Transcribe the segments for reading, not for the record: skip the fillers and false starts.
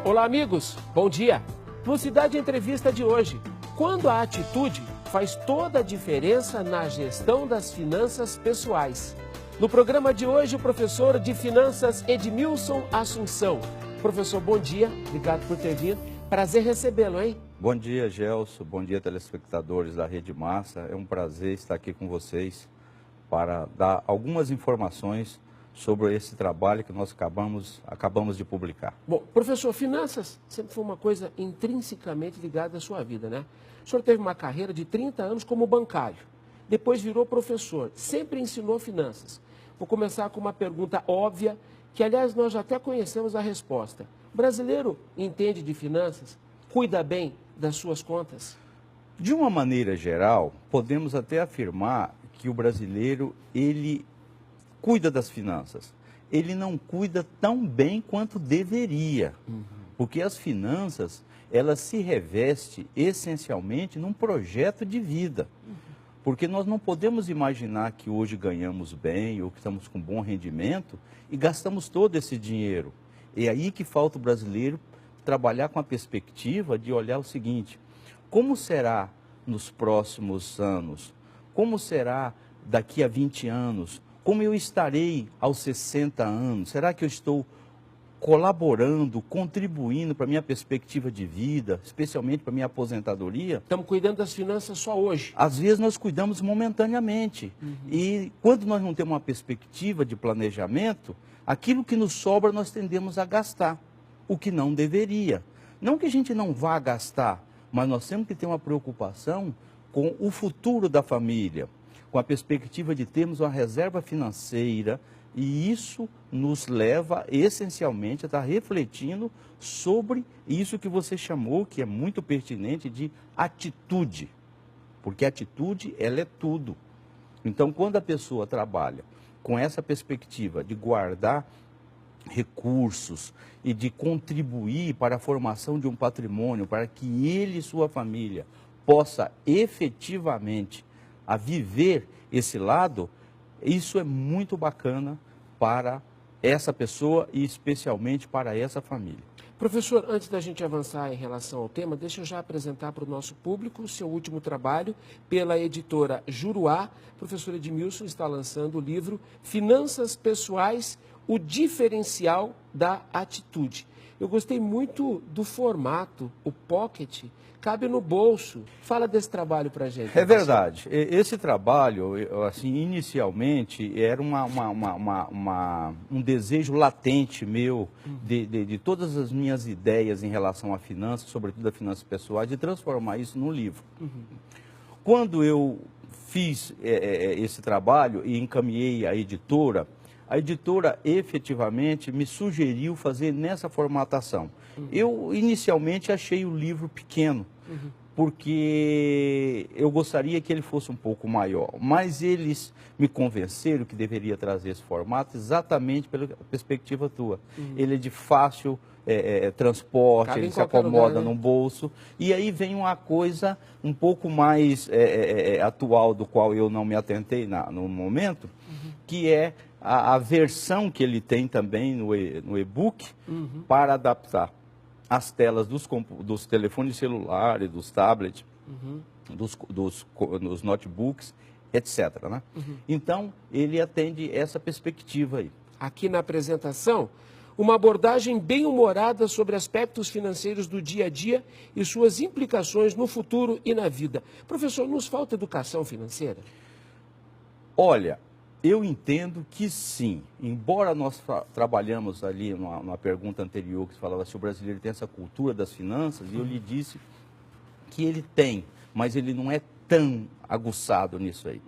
Olá, amigos. Bom dia. Mocidade Entrevista de hoje. Quando a atitude faz toda a diferença na gestão das finanças pessoais. No programa de hoje, o professor de Finanças Edmilson Assunção. Professor, bom dia. Obrigado por ter vindo. Prazer recebê-lo, hein? Bom dia, Gelson. Bom dia, telespectadores da Rede Massa. É um prazer estar aqui com vocês para dar algumas informações sobre esse trabalho que nós acabamos de publicar. Bom, professor, finanças sempre foi uma coisa intrinsecamente ligada à sua vida, né? O senhor teve uma carreira de 30 anos como bancário, depois virou professor, sempre ensinou finanças. Vou começar com uma pergunta óbvia, que aliás nós já até conhecemos a resposta. O brasileiro entende de finanças? Cuida bem das suas contas? De uma maneira geral, podemos até afirmar que o brasileiro, ele cuida das finanças. Ele não cuida tão bem quanto deveria. Porque as finanças, elas se revestem essencialmente num projeto de vida. Porque nós não podemos imaginar que hoje ganhamos bem ou que estamos com bom rendimento e gastamos todo esse dinheiro. É aí que falta o brasileiro trabalhar com a perspectiva de olhar o seguinte: como será nos próximos anos? Como será daqui a 20 anos? Como eu estarei aos 60 anos? Será que eu estou colaborando, contribuindo para a minha perspectiva de vida, especialmente para a minha aposentadoria? Estamos cuidando das finanças só hoje. Às vezes nós cuidamos momentaneamente. E quando nós não temos uma perspectiva de planejamento, aquilo que nos sobra nós tendemos a gastar, o que não deveria. Não que a gente não vá gastar, mas nós temos que ter uma preocupação com o futuro da família, com a perspectiva de termos uma reserva financeira, e isso nos leva essencialmente a estar refletindo sobre isso que você chamou, que é muito pertinente, de atitude. Porque atitude, ela é tudo. Então, quando a pessoa trabalha com essa perspectiva de guardar recursos e de contribuir para a formação de um patrimônio, para que ele e sua família possa efetivamente a viver esse lado, isso é muito bacana para essa pessoa e especialmente para essa família. Professor, antes da gente avançar em relação ao tema, deixa eu já apresentar para o nosso público o seu último trabalho pela editora Juruá. O professor Edmilson está lançando o livro Finanças Pessoais, o diferencial da atitude. Eu gostei muito do formato, o pocket, cabe no bolso. Fala desse trabalho para a gente. É verdade. Esse trabalho, assim, inicialmente, era um desejo latente meu de todas as minhas ideias em relação à finança, sobretudo a finanças pessoais, de transformar isso num livro. Quando eu fiz esse trabalho e encaminhei a editora efetivamente me sugeriu fazer nessa formatação. Eu inicialmente achei o livro pequeno, porque eu gostaria que ele fosse um pouco maior, mas eles me convenceram que deveria trazer esse formato exatamente pela perspectiva tua. Ele é de fácil transporte, ele se acomoda lugar, né? No bolso, e aí vem uma coisa um pouco mais atual, do qual eu não me atentei no momento, que é a versão que ele tem também no e-book para adaptar as telas dos telefones celulares, dos tablets, dos notebooks, etc. Né? Então, ele atende essa perspectiva aí. Aqui na apresentação, uma abordagem bem-humorada sobre aspectos financeiros do dia a dia e suas implicações no futuro e na vida. Professor, nos falta educação financeira? Olha, eu entendo que sim, embora nós trabalhamos ali numa pergunta anterior que falava se o brasileiro tem essa cultura das finanças, e eu lhe disse que ele tem, mas ele não é tão aguçado nisso aí.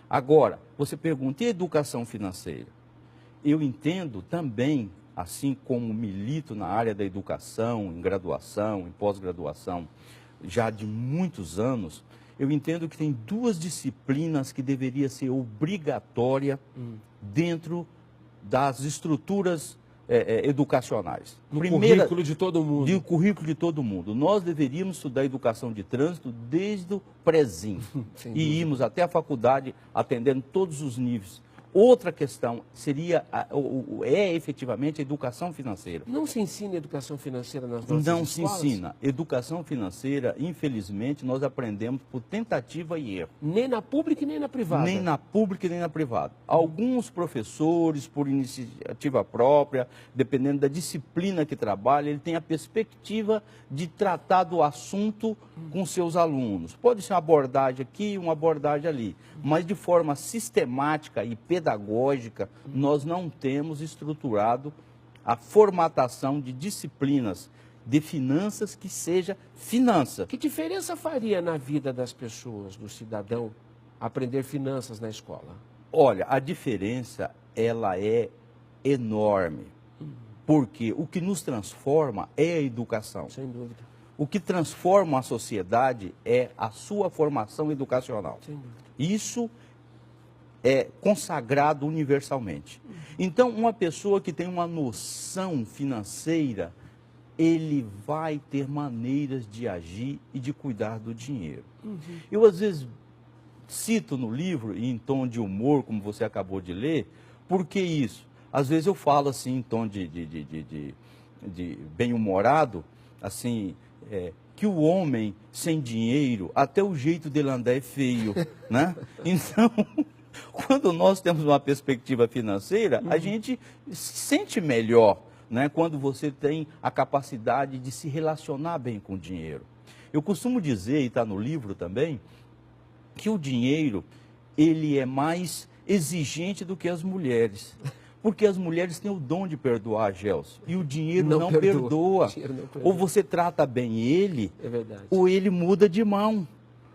Agora, você pergunta, e educação financeira? Eu entendo também, assim como milito na área da educação, em graduação, em pós-graduação, já de muitos anos, eu entendo que tem duas disciplinas que deveria ser obrigatória dentro das estruturas educacionais. Currículo de todo mundo. Do currículo de todo mundo. Nós deveríamos estudar educação de trânsito desde o prézinho. E irmos até a faculdade atendendo todos os níveis. Outra questão seria, efetivamente a educação financeira. Não se ensina educação financeira nas nossas Não escolas? se ensina. Educação financeira, infelizmente, nós aprendemos por tentativa e erro. Nem na pública e nem na privada? Nem na pública e nem na privada. Alguns professores, por iniciativa própria, dependendo da disciplina que trabalha, ele tem a perspectiva de tratar do assunto com seus alunos. Pode ser uma abordagem aqui, uma abordagem ali, mas de forma sistemática e pedagógica, nós não temos estruturado a formatação de disciplinas de finanças que seja finança. Que diferença faria na vida das pessoas, do cidadão, aprender finanças na escola? Olha, a diferença, ela é enorme. Porque o que nos transforma é a educação. Sem dúvida. O que transforma a sociedade é a sua formação educacional. Sem dúvida. Isso é consagrado universalmente. Então, uma pessoa que tem uma noção financeira, ele vai ter maneiras de agir e de cuidar do dinheiro. Eu, às vezes, cito no livro, em tom de humor, como você acabou de ler, por que isso? Às vezes eu falo assim, em tom de bem-humorado, assim, que o homem sem dinheiro, até o jeito dele andar é feio, né? Então, quando nós temos uma perspectiva financeira, a gente se sente melhor, né? Quando você tem a capacidade de se relacionar bem com o dinheiro. Eu costumo dizer, e está no livro também, que o dinheiro, ele é mais exigente do que as mulheres. Porque as mulheres têm o dom de perdoar, Gelson, e o dinheiro não perdoa. Dinheiro não perdoa. Ou você trata bem ele, É verdade. ou ele muda de mão,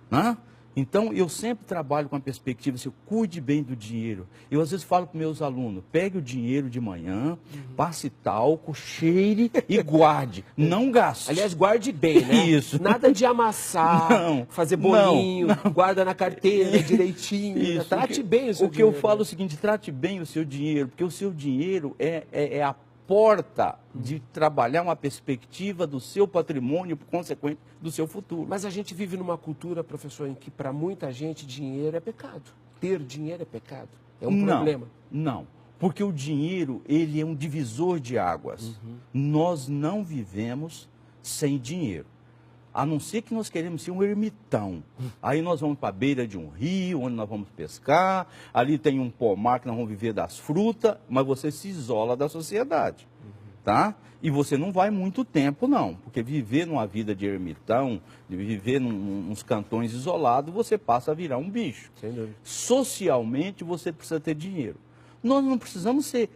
né? Então, eu sempre trabalho com a perspectiva, assim, cuide bem do dinheiro. Eu, às vezes, falo para meus alunos, pegue o dinheiro de manhã, passe talco, cheire e guarde. Não gaste. Aliás, guarde bem, né? Isso. Nada de amassar, Não, fazer bolinho, não. guarda na carteira direitinho. Isso. Trate bem o seu O que dinheiro. eu falo é o seguinte, trate bem o seu dinheiro, porque o seu dinheiro é a porta de trabalhar uma perspectiva do seu patrimônio, por consequente, do seu futuro. Mas a gente vive numa cultura, professor, em que para muita gente dinheiro é pecado. Ter dinheiro é pecado. É um problema. Não, porque o dinheiro, ele é um divisor de águas. Nós não vivemos sem dinheiro. A não ser que nós queremos ser um ermitão. Aí nós vamos para a beira de um rio, onde nós vamos pescar, ali tem um pomar que nós vamos viver das frutas, mas você se isola da sociedade, tá? E você não vai muito tempo, não, porque viver numa vida de ermitão, de viver nos cantões isolados, você passa a virar um bicho. Sem dúvida. Socialmente, você precisa ter dinheiro. Nós não precisamos ser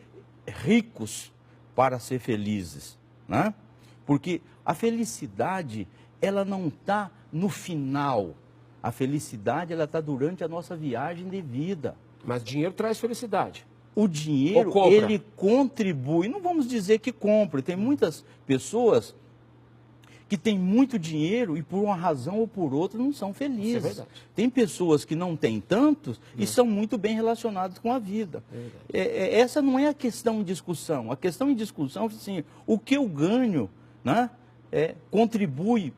ricos para ser felizes, né? Porque a felicidade, ela não está no final. A felicidade, ela está durante a nossa viagem de vida. Mas dinheiro traz felicidade. O dinheiro, Ou compra. ele contribui. Não vamos dizer que compre. Tem muitas pessoas que têm muito dinheiro e por uma razão ou por outra não são felizes. Isso é verdade. Tem pessoas que não têm tantos e são muito bem relacionadas com a vida. Essa não é a questão em discussão. A questão em discussão é assim, o que eu ganho, né, contribui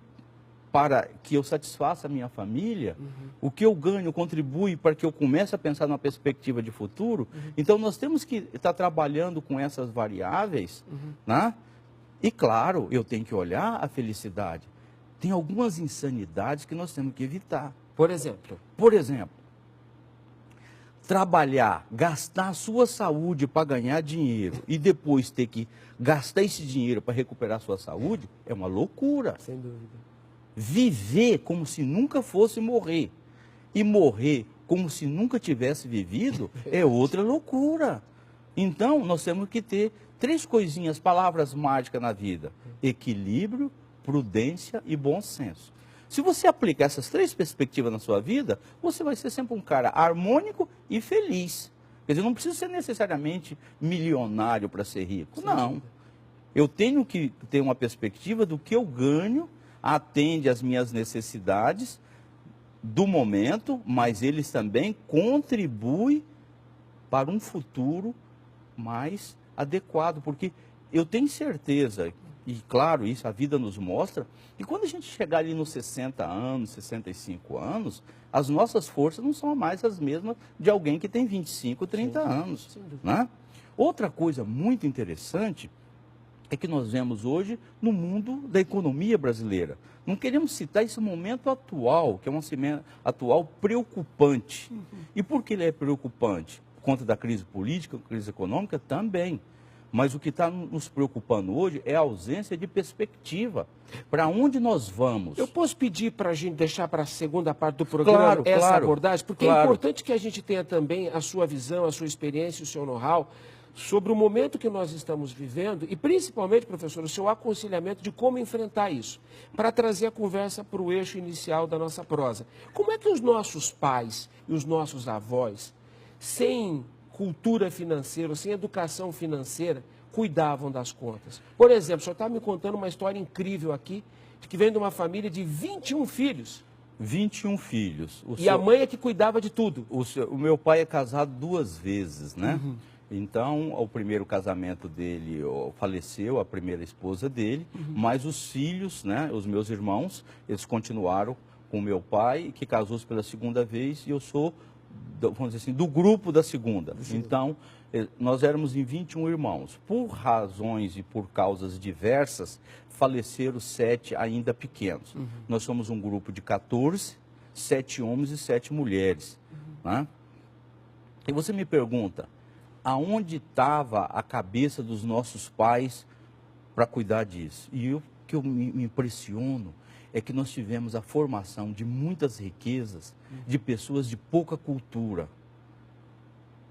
para que eu satisfaça a minha família, o que eu ganho contribui para que eu comece a pensar numa perspectiva de futuro. Então, nós temos que estar trabalhando com essas variáveis, né? E, claro, eu tenho que olhar a felicidade. Tem algumas insanidades que nós temos que evitar. Por exemplo, Trabalhar, gastar a sua saúde para ganhar dinheiro e depois ter que gastar esse dinheiro para recuperar a sua saúde é uma loucura. sem dúvida. Viver como se nunca fosse morrer e morrer como se nunca tivesse vivido é outra loucura. Então, nós temos que ter 3 coisinhas, palavras mágicas na vida: equilíbrio, prudência e bom senso. Se você aplicar essas 3 perspectivas na sua vida, você vai ser sempre um cara harmônico e feliz. Quer dizer, não precisa ser necessariamente milionário para ser rico. Não. Eu tenho que ter uma perspectiva do que eu ganho, atende às minhas necessidades do momento, mas eles também contribuem para um futuro mais adequado, porque eu tenho certeza E claro, isso a vida nos mostra. E quando a gente chegar ali nos 60 anos, 65 anos, as nossas forças não são mais as mesmas de alguém que tem 25, 30 anos. Né? Outra coisa muito interessante é que nós vemos hoje no mundo da economia brasileira. Não queremos citar esse momento atual, que é um momento atual preocupante. E por que ele é preocupante? Por conta da crise política, crise econômica também. Mas o que está nos preocupando hoje é a ausência de perspectiva. Para onde nós vamos? Eu posso pedir para a gente deixar para a segunda parte do programa essa abordagem? Porque é importante que a gente tenha também a sua visão, a sua experiência, o seu know-how sobre o momento que nós estamos vivendo e, principalmente, professor, o seu aconselhamento de como enfrentar isso, para trazer a conversa para o eixo inicial da nossa prosa. Como é que os nossos pais e os nossos avós, sem cultura financeira, sem educação financeira, cuidavam das contas? Por exemplo, o senhor está me contando uma história incrível aqui, de que vem de uma família de 21 filhos. 21 filhos. A mãe é que cuidava de tudo. O meu pai é casado 2 vezes, né? Então, o primeiro casamento dele faleceu, a primeira esposa dele, mas os filhos, né, os meus irmãos, eles continuaram com o meu pai, que casou-se pela segunda vez, e eu sou, vamos dizer assim, do grupo da segunda. Então, nós éramos em 21 irmãos. Por razões e por causas diversas, faleceram 7 ainda pequenos. Nós somos um grupo de 14, 7 homens e 7 mulheres. Né? E você me pergunta, aonde estava a cabeça dos nossos pais para cuidar disso? E o que eu me impressiono é que nós tivemos a formação de muitas riquezas de pessoas de pouca cultura.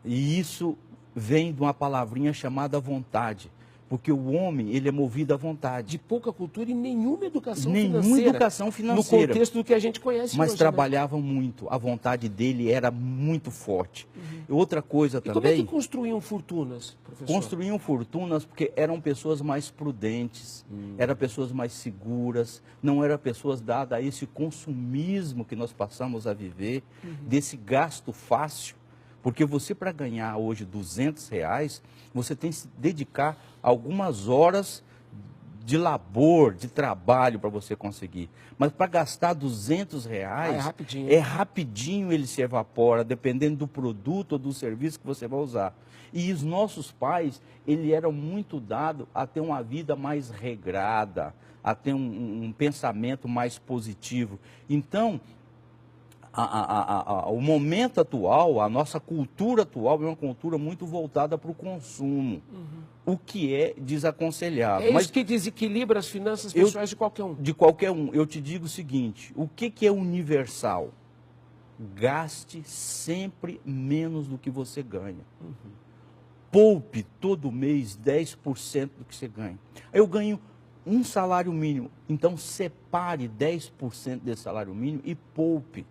E isso vem de uma palavrinha chamada vontade. Porque o homem, ele é movido à vontade. De pouca cultura e nenhuma educação financeira. Nenhuma educação financeira. No contexto do que a gente conhece mas hoje, trabalhavam muito. A vontade dele era muito forte. Outra coisa também... como é que construíam fortunas, professor? Construíam fortunas porque eram pessoas mais prudentes, eram pessoas mais seguras, não eram pessoas dadas a esse consumismo que nós passamos a viver, desse gasto fácil. Porque você, para ganhar hoje R$200, você tem que se dedicar algumas horas de labor, de trabalho para você conseguir. Mas para gastar R$200, rapidinho. É rapidinho ele se evapora, dependendo do produto ou do serviço que você vai usar. E os nossos pais, eles eram muito dados a ter uma vida mais regrada, a ter um pensamento mais positivo. Então, o momento atual, a nossa cultura atual é uma cultura muito voltada para o consumo, o que é desaconselhável. É isso que desequilibra as finanças pessoais de qualquer um. De qualquer um. Eu te digo o seguinte, o que é universal? Gaste sempre menos do que você ganha. Poupe todo mês 10% do que você ganha. Eu ganho um salário mínimo, então separe 10% desse salário mínimo e poupe.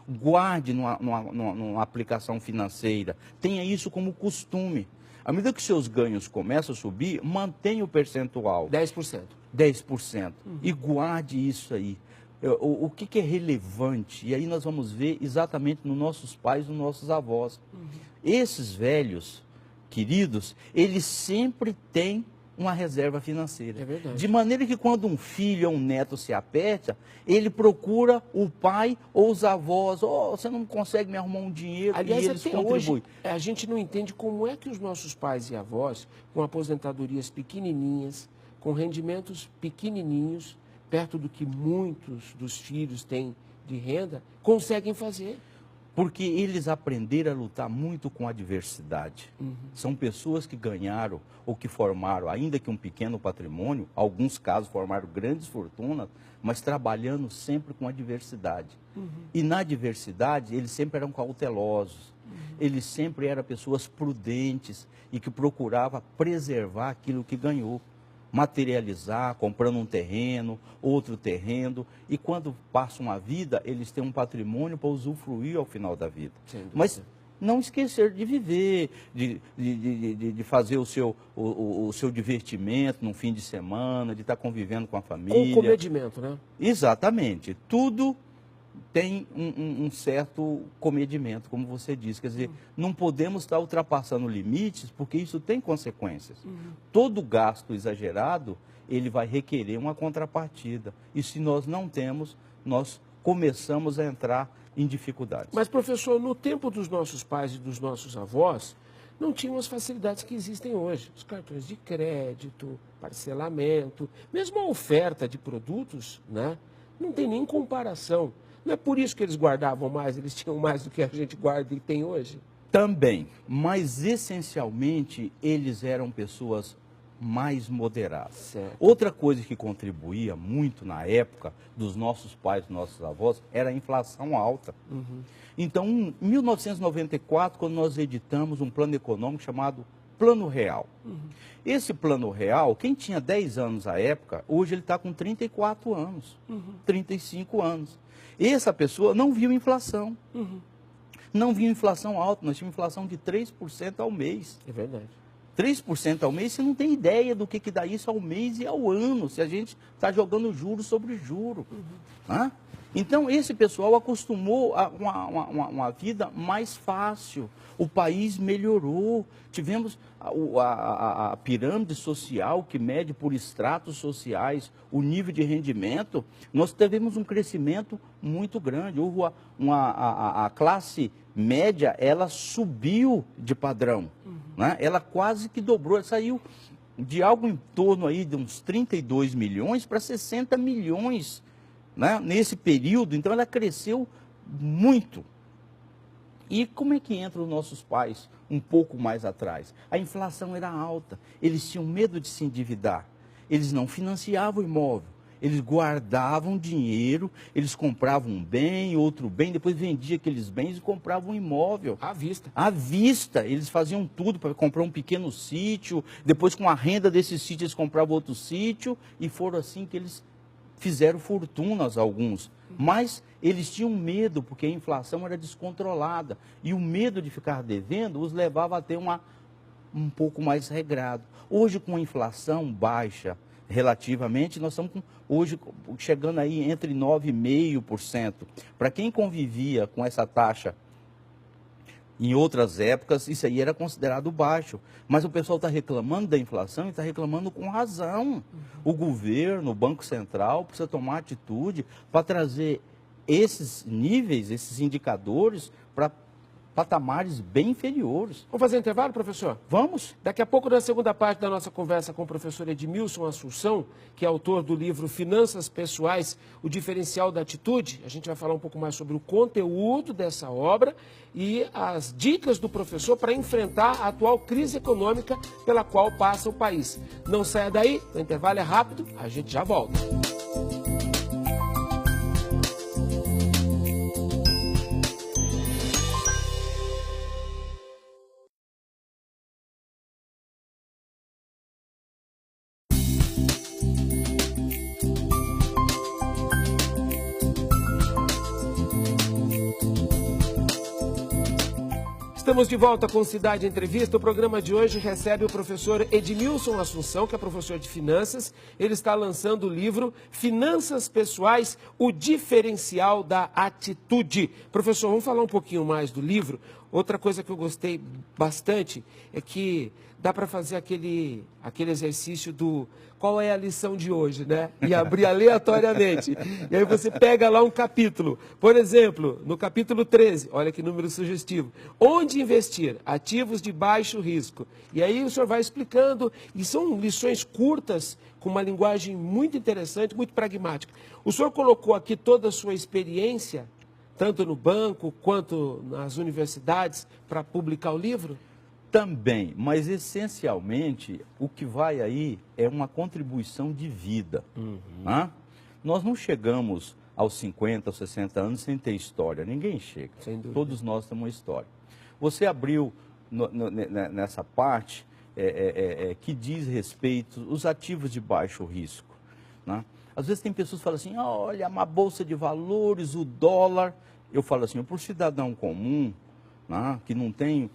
Guarde numa aplicação financeira, tenha isso como costume. À medida que seus ganhos começam a subir, mantenha o percentual. 10%. 10%. E guarde isso aí. O que é relevante? E aí nós vamos ver exatamente nos nossos pais, nos nossos avós. Esses velhos, queridos, eles sempre têm uma reserva financeira. É verdade. De maneira que quando um filho ou um neto se aperta, ele procura o pai ou os avós. Você não consegue me arrumar um dinheiro. Aliás, e eles até contribuem. hoje, a gente não entende como é que os nossos pais e avós, com aposentadorias pequenininhas, com rendimentos pequenininhos, perto do que muitos dos filhos têm de renda, conseguem fazer. Porque eles aprenderam a lutar muito com a adversidade. São pessoas que ganharam ou que formaram, ainda que um pequeno patrimônio, alguns casos formaram grandes fortunas, mas trabalhando sempre com adversidade. E na adversidade, eles sempre eram cautelosos. Eles sempre eram pessoas prudentes e que procuravam preservar aquilo que ganhou. Materializar, comprando um terreno, outro terreno, e quando passa uma vida, eles têm um patrimônio para usufruir ao final da vida. Mas não esquecer de viver, de fazer o seu divertimento no fim de semana, de estar convivendo com a família. Com comedimento, né? Exatamente. Tudo tem um certo comedimento, como você disse. Quer dizer, não podemos estar ultrapassando limites, porque isso tem consequências. Todo gasto exagerado, ele vai requerer uma contrapartida. E se nós não temos, nós começamos a entrar em dificuldades. Mas, professor, no tempo dos nossos pais e dos nossos avós, não tinham as facilidades que existem hoje. Os cartões de crédito, parcelamento, mesmo a oferta de produtos, né? Não tem nem comparação. Não é por isso que eles guardavam mais, eles tinham mais do que a gente guarda e tem hoje? Também, mas essencialmente eles eram pessoas mais moderadas. Certo. Outra coisa que contribuía muito na época dos nossos pais, dos nossos avós, era a inflação alta. Então, em 1994, quando nós editamos um plano econômico chamado Plano Real. Esse Plano Real, quem tinha 10 anos à época, hoje ele está com 34 anos, 35 anos. Essa pessoa não viu inflação. Não viu inflação alta, nós tínhamos inflação de 3% ao mês. É verdade. 3% ao mês, você não tem ideia do que dá isso ao mês e ao ano, se a gente está jogando juro sobre juro. Então, esse pessoal acostumou a uma vida mais fácil. O país melhorou. Tivemos a pirâmide social que mede por estratos sociais o nível de rendimento. Nós tivemos um crescimento muito grande. Houve a classe média, ela subiu de padrão. Né? Ela quase que dobrou. Ela saiu de algo em torno aí de uns 32 milhões para 60 milhões. Né? Nesse período, então ela cresceu muito. E como é que entram os nossos pais um pouco mais atrás? A inflação era alta, eles tinham medo de se endividar, eles não financiavam o imóvel, eles guardavam dinheiro, eles compravam um bem, outro bem, depois vendiam aqueles bens e compravam um imóvel. À vista. À vista, eles faziam tudo para comprar um pequeno sítio, depois com a renda desse sítio eles compravam outro sítio, e foram assim que eles fizeram fortunas alguns, mas eles tinham medo, porque a inflação era descontrolada, e o medo de ficar devendo os levava a ter um pouco mais regrado. Hoje, com a inflação baixa relativamente, nós estamos hoje chegando aí entre 9,5%. Para quem convivia com essa taxa em outras épocas, isso aí era considerado baixo. Mas o pessoal está reclamando da inflação e está reclamando com razão. O governo, o Banco Central, precisa tomar atitude para trazer esses níveis, esses indicadores, para patamares bem inferiores. Vamos fazer intervalo, professor? Vamos. Daqui a pouco, na segunda parte da nossa conversa com o professor Edmilson Assunção, que é autor do livro Finanças Pessoais, o diferencial da atitude, a gente vai falar um pouco mais sobre o conteúdo dessa obra e as dicas do professor para enfrentar a atual crise econômica pela qual passa o país. Não saia daí, o intervalo é rápido, a gente já volta. Estamos de volta com Cidade Entrevista. O programa de hoje recebe o professor Edmilson Assunção, que é professor de finanças. Ele está lançando o livro Finanças Pessoais, o diferencial da atitude. Professor, vamos falar um pouquinho mais do livro. Outra coisa que eu gostei bastante é que dá para fazer aquele exercício do qual é a lição de hoje, né? E abrir aleatoriamente. E aí você pega lá um capítulo. Por exemplo, no capítulo 13, olha que número sugestivo. Onde investir? Ativos de baixo risco. E aí o senhor vai explicando, e são lições curtas, com uma linguagem muito interessante, muito pragmática. O senhor colocou aqui toda a sua experiência, tanto no banco quanto nas universidades, para publicar o livro? Também, mas essencialmente o que vai aí é uma contribuição de vida. Né? Nós não chegamos aos 50, aos 60 anos sem ter história. Ninguém chega. Sem dúvida. Todos nós temos uma história. Você abriu nessa parte que diz respeito aos ativos de baixo risco. Né? Às vezes tem pessoas que falam assim, olha, uma bolsa de valores, o dólar. Eu falo assim, para o cidadão comum, né, que não tem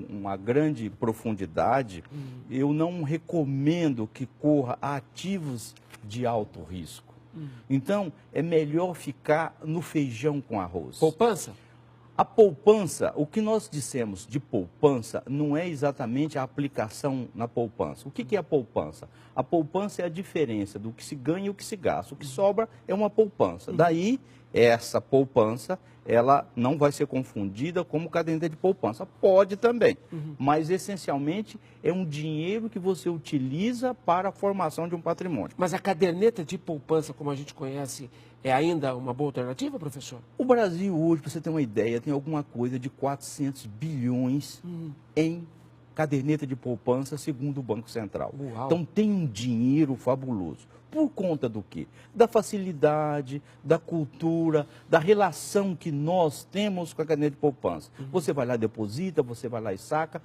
uma grande profundidade, eu não recomendo que corra ativos de alto risco. Então, é melhor ficar no feijão com arroz. Poupança? A poupança, o que nós dissemos de poupança, não é exatamente a aplicação na poupança. O que é a poupança? A poupança é a diferença do que se ganha e o que se gasta. O que sobra é uma poupança. Daí, essa poupança, ela não vai ser confundida como caderneta de poupança. Pode também, mas essencialmente é um dinheiro que você utiliza para a formação de um patrimônio. Mas a caderneta de poupança, como a gente conhece, é ainda uma boa alternativa, professor? O Brasil hoje, para você ter uma ideia, tem alguma coisa de 400 bilhões em caderneta de poupança, segundo o Banco Central. Uau. Então tem um dinheiro fabuloso. Por conta do quê? Da facilidade, da cultura, da relação que nós temos com a caderneta de poupança. Você vai lá, deposita, você vai lá e saca.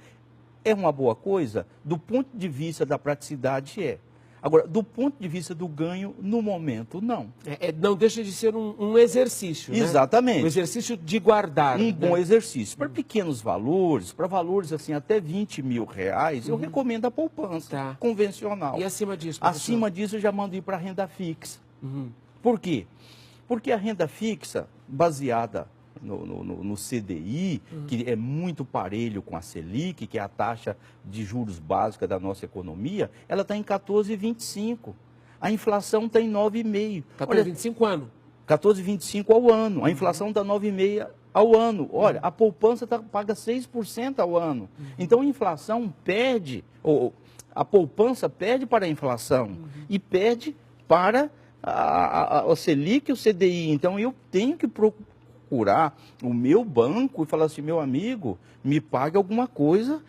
É uma boa coisa? Do ponto de vista da praticidade, é. Agora, do ponto de vista do ganho, no momento, não. Não deixa de ser um exercício, né? Exatamente. Um exercício de guardar. Um bom exercício. Para pequenos valores, para valores assim até 20 mil reais, eu recomendo a poupança convencional. E acima disso, professor? Acima disso, eu já mando ir para a renda fixa. Por quê? Porque a renda fixa, baseada no CDI, que é muito parelho com a Selic, que é a taxa de juros básica da nossa economia, ela está em 14,25. A inflação está em 9,5. 14,25 ano. 14,25 ao ano. A inflação está 9,5 ao ano. Olha, a poupança paga 6% ao ano. Então a inflação perde, ou a poupança perde para a inflação e perde para a Selic e o CDI. Então eu tenho que procurar o meu banco e falar assim, meu amigo, me pague alguma coisa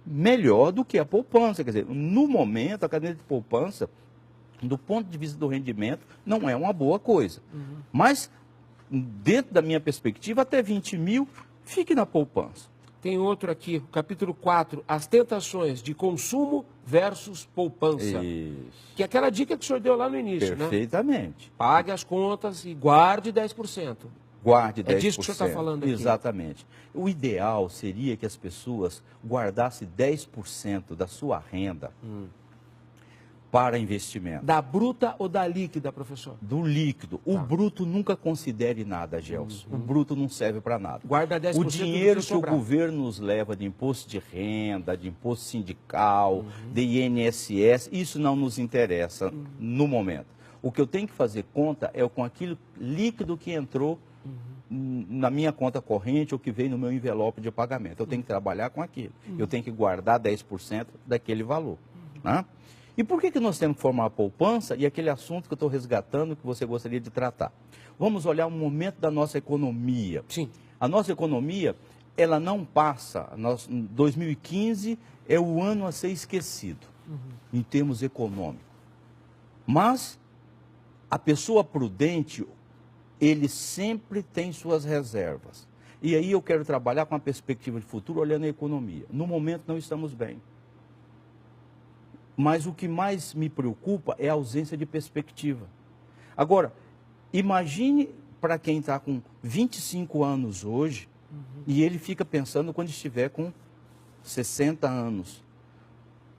melhor do que a poupança. Quer dizer, no momento, a caderneta de poupança, do ponto de vista do rendimento, não é uma boa coisa. Mas, dentro da minha perspectiva, até 20 mil, fique na poupança. Tem outro aqui, capítulo 4, as tentações de consumo versus poupança. Isso. Que é aquela dica que o senhor deu lá no início, Perfeitamente. né? Pague as contas e guarde 10%. Guarde 10%. É disso que o senhor está falando aqui. Exatamente. O ideal seria que as pessoas guardassem 10% da sua renda para investimento. Da bruta ou da líquida, professor? Do líquido. O bruto nunca considere nada, Gelson. O bruto não serve para nada. Guarda 10% O dinheiro do que o governo nos leva de imposto de renda, de imposto sindical, de INSS, isso não nos interessa no momento. O que eu tenho que fazer conta é com aquilo líquido que entrou na minha conta corrente ou que veio no meu envelope de pagamento. Eu tenho que trabalhar com aquilo. Eu tenho que guardar 10% daquele valor. Né? E por que nós temos que formar a poupança? E aquele assunto que eu estou resgatando, que você gostaria de tratar. Vamos olhar um momento da nossa economia. Sim. A nossa economia, ela não passa. 2015 é o ano a ser esquecido, em termos econômicos. Mas a pessoa prudente, ele sempre tem suas reservas. E aí eu quero trabalhar com a perspectiva de futuro, olhando a economia. No momento não estamos bem. Mas o que mais me preocupa é a ausência de perspectiva. Agora, imagine para quem está com 25 anos hoje, e ele fica pensando quando estiver com 60 anos.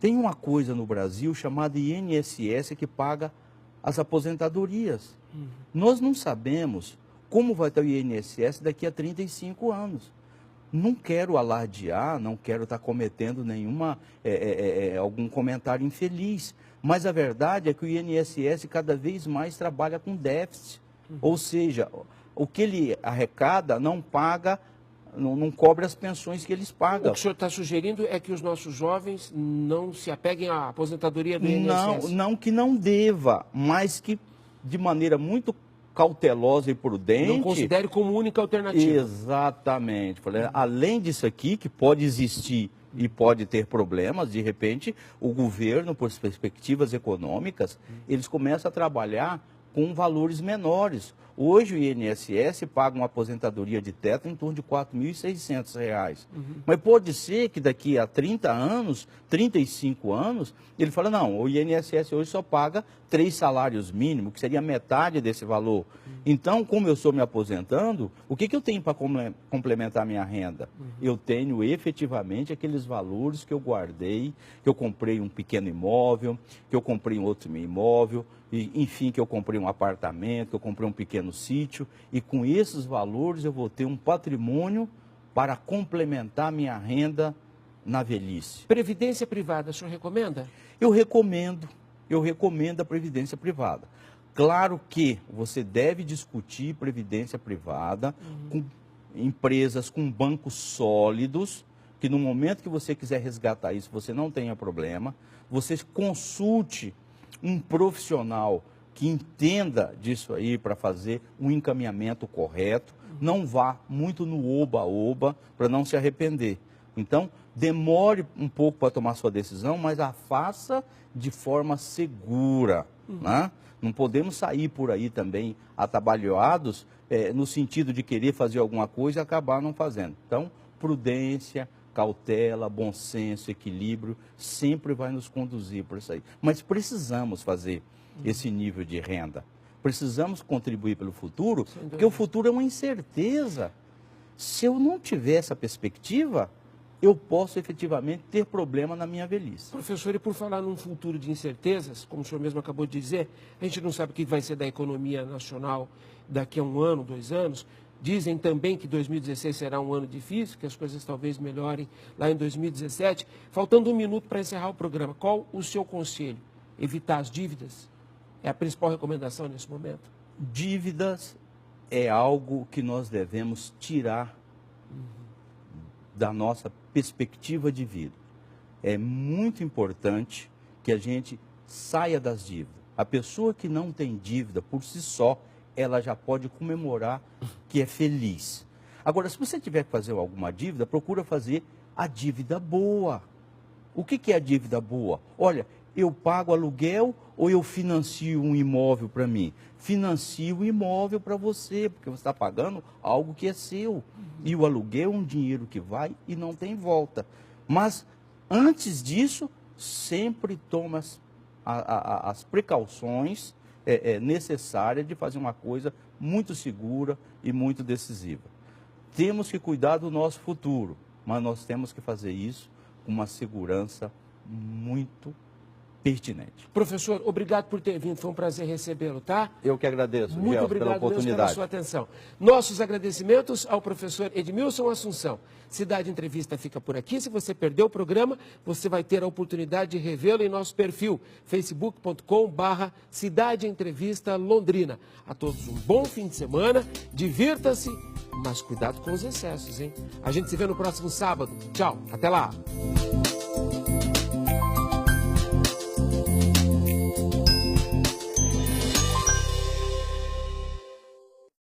Tem uma coisa no Brasil chamada INSS que paga as aposentadorias. Nós não sabemos como vai estar o INSS daqui a 35 anos. Não quero alardear, não quero estar cometendo algum comentário infeliz, mas a verdade é que o INSS cada vez mais trabalha com déficit. Ou seja, o que ele arrecada não paga, não cobre as pensões que eles pagam. O que o senhor está sugerindo é que os nossos jovens não se apeguem à aposentadoria do INSS? Não que não deva, mas que de maneira muito cautelosa e prudente. Não considere como única alternativa. Exatamente. Além disso aqui, que pode existir e pode ter problemas, de repente, o governo, por perspectivas econômicas, eles começam a trabalhar com valores menores. Hoje o INSS paga uma aposentadoria de teto em torno de R$ 4.600. Mas pode ser que daqui a 30 anos, 35 anos, ele fala, não, o INSS hoje só paga 3 salários mínimos, que seria metade desse valor. Então, como eu estou me aposentando, o que eu tenho para complementar minha renda? Eu tenho efetivamente aqueles valores que eu guardei, que eu comprei um pequeno imóvel, que eu comprei um outro imóvel, enfim, que eu comprei um apartamento, que eu comprei um pequeno sítio, e com esses valores eu vou ter um patrimônio para complementar minha renda na velhice. Previdência privada, o senhor recomenda? Eu recomendo a previdência privada. Claro que você deve discutir previdência privada com empresas, com bancos sólidos, que no momento que você quiser resgatar isso, você não tenha problema. Você consulte um profissional que entenda disso aí para fazer um encaminhamento correto. Não vá muito no oba-oba para não se arrepender. Então, demore um pouco para tomar sua decisão, mas a faça de forma segura, né? Não podemos sair por aí também atabalhoados no sentido de querer fazer alguma coisa e acabar não fazendo. Então, prudência, cautela, bom senso, equilíbrio, sempre vai nos conduzir por isso aí. Mas precisamos fazer esse nível de renda. Precisamos contribuir pelo futuro, porque o futuro é uma incerteza. Se eu não tiver essa perspectiva, eu posso efetivamente ter problema na minha velhice. Professor, e por falar num futuro de incertezas, como o senhor mesmo acabou de dizer, a gente não sabe o que vai ser da economia nacional daqui a 1 ano, 2 anos. Dizem também que 2016 será um ano difícil, que as coisas talvez melhorem lá em 2017. Faltando 1 minuto para encerrar o programa, qual o seu conselho? Evitar as dívidas? É a principal recomendação nesse momento? Dívidas é algo que nós devemos tirar da nossa perspectiva de vida. É muito importante que a gente saia das dívidas. A pessoa que não tem dívida por si só, ela já pode comemorar que é feliz. Agora, se você tiver que fazer alguma dívida, procura fazer a dívida boa. O que é a dívida boa? Olha, eu pago aluguel ou eu financio um imóvel para mim? Financio o imóvel para você, porque você está pagando algo que é seu. E o aluguel é um dinheiro que vai e não tem volta. Mas, antes disso, sempre toma as precauções necessárias de fazer uma coisa muito segura e muito decisiva. Temos que cuidar do nosso futuro, mas nós temos que fazer isso com uma segurança muito pertinente. Professor, obrigado por ter vindo, foi um prazer recebê-lo, tá? Eu que agradeço, muito Gelson, obrigado pela oportunidade. Pela sua atenção. Nossos agradecimentos ao professor Edmilson Assunção. Cidade Entrevista fica por aqui. Se você perdeu o programa, você vai ter a oportunidade de revê-lo em nosso perfil, facebook.com/Cidade Entrevista Londrina. A todos um bom fim de semana, divirta-se, mas cuidado com os excessos, hein? A gente se vê no próximo sábado. Tchau, até lá!